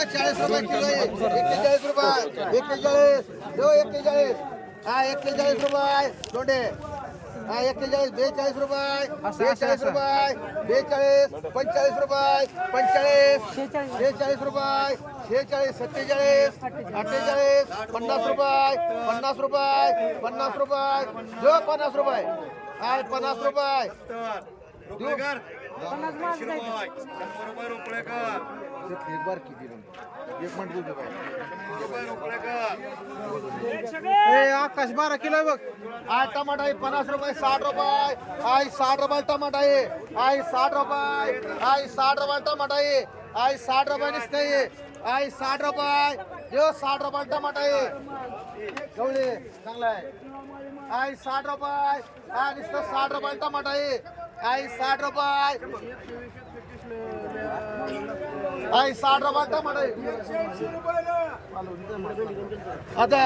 40 रुपये किलो आहे 41 रुपये 41 जो 41 हा 41 रुपये दोंडे हा 41 42 रुपये 42 रुपये 42 45 रुपये 45 46 रुपये 46 47 48 50 रुपये 50 रुपये 50 रुपये जो 50 रुपये हा 50 रुपये एक बार किती एक मिनिट आकाश 12 किलो आहे बघ. आज टमाटा आहे 50 रुपये 60 रुपये आज 60 रुपये टमाटा आहे आज 60 रुपये आज 60 रुपये टमाटा आहे आज 60 रुपये निसते आहे आज 60 रुपये जो 60 रुपये टमाटा आहे गवळे चांगला आहे आज 60 रुपये आज नुसतं 60 रुपये टमाटा आहे आज 60 रुपये आई 60 रुपये टमाटर आता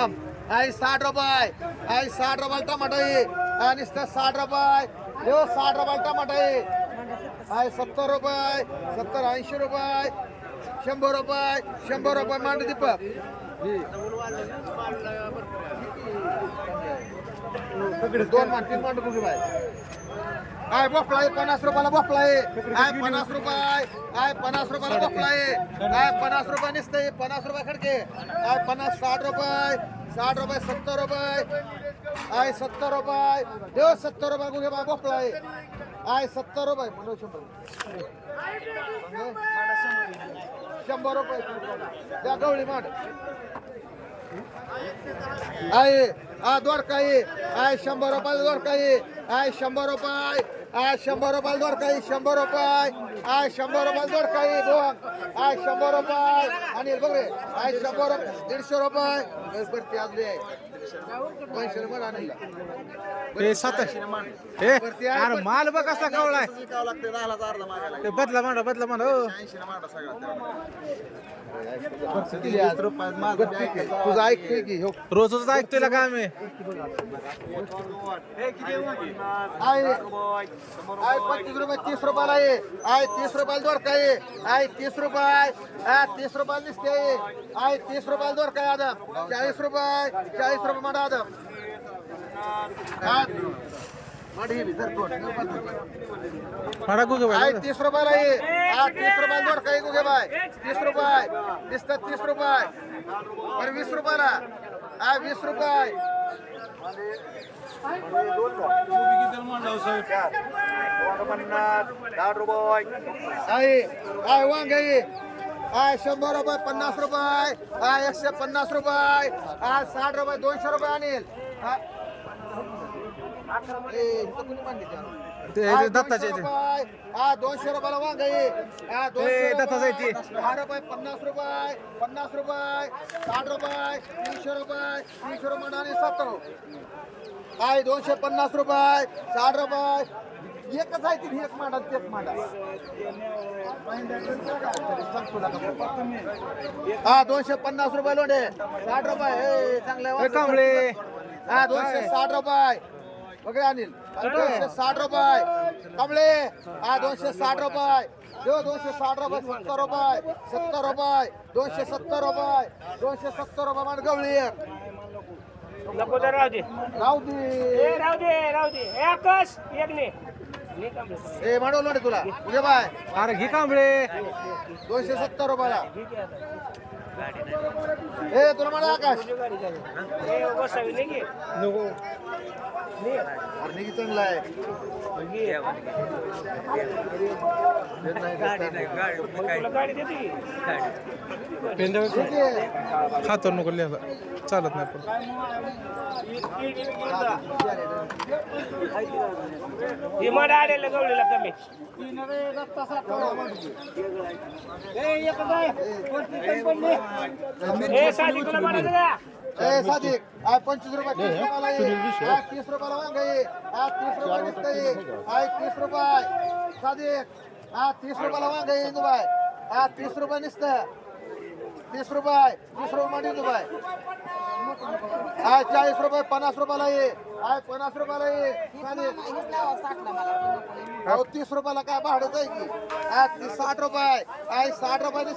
आई 60 रुपये आई 60 रुपये टमाटर आणि नुसतं 60 रुपये यो 60 रुपये टमाटर आई 70 रुपये 70 80 रुपये 100 रुपये 100 रुपये मांड दीपक दोन मान तीन मांड कुठे बाय आय बफला आहे 50 रुपयाला बफला आहे आय 50 रुपये आय 50 रुपयाला बफला आहे आय 50 रुपये निसते 50 रुपये खडके आय 50 60 रुपये 60 रुपये 70 रुपये आय 70 रुपये देव 70 रुपये गुगे बाय बफला आहे आय 70 रुपये म्हणून 100 रुपये त्या गवळी मांड आहे हा दोडका आहे आय 100 रुपये दोडका आहे आय 100 रुपये आय 100 रुपये दोडका आहे 100 रुपये आय 100 रुपये दोडका आहे दोन आय 100 रुपये आणि बघ रे आय 100 रुपये 150 रुपये भरती आजले 50 रुपये आणला ते 27 हे अरे माल बघ कसा कवलाय ते बदला मांडा हो तुझं ऐकतोय की हो रोजच ऐकतोय का आम्ही आय 25 रुपये 30 रुपयाला आहे आय 30 रुपयाला दोडका आहे आय 30 रुपये 30 रुपयाला दिसते आय 30 रुपयाला दोडका आहे आदम 40 रुपये मांडा आदम फाडा गुगे आय 30 रुपयाला आहे 30 रुपयाला दोडका आहे गुगे बाय 30 रुपये दिसतात 30 रुपये बरं 20 रुपयाला आय 20 रुपये आहे आय वांग आहे आय 100 रुपये 50 रुपये आय 150 रुपये आय 60 रुपये 200 रुपये आणेल ते दत्ताचे हा 200 रुपयाला वांग आहे हा 200 दत्ताचं आहे ते. 10 रुपये 50 रुपये 50 रुपये 60 रुपये 300 रुपये 300 रुपये आणि 70 काय 250 रुपये 60 रुपये एकच आहे ती एक मांडा तेच मांडा हा 250 रुपये लोंडे 60 रुपये चांगले कांबळे हा 260 रुपये वगैरे अनिल 260 रुपये कमळे हा 260 रुपये देव 260 रुपये 70 रुपये 70 रुपये 270 रुपये 270 रुपये मान गवळी नको तर राहू दे राहू दे राहू दे एकच एक ने ए मांडवलं रे तुला तुझे बाय अरे घे कांबळे 270 रुपयाला ए तुला म्हणा आकाश बसावी नाही नको अरे निघी चांगला आहे गाडी देते खातर नको लिहायला चालत नाही पण विमान आलेलं गवळीला कमी हे साधी तुला म्हणायचं का ए सादिक आ 25 रुपये 30 रुपयाला आहे आ 30 रुपयाला वांग आहे आ 30 रुपये निघतंय आ 30 रुपये सादिक आ 30 रुपयाला वांग आहे दुबाई आ 30 रुपये निघतं 30 रुपये मांडी दुबाई आ 40 रुपये 50 रुपयाला आहे आ 50 रुपयाला आहे सादिक 30 रुपयाला काय भाडंच आहे की आ 60 रुपये आ 60 रुपये निघतं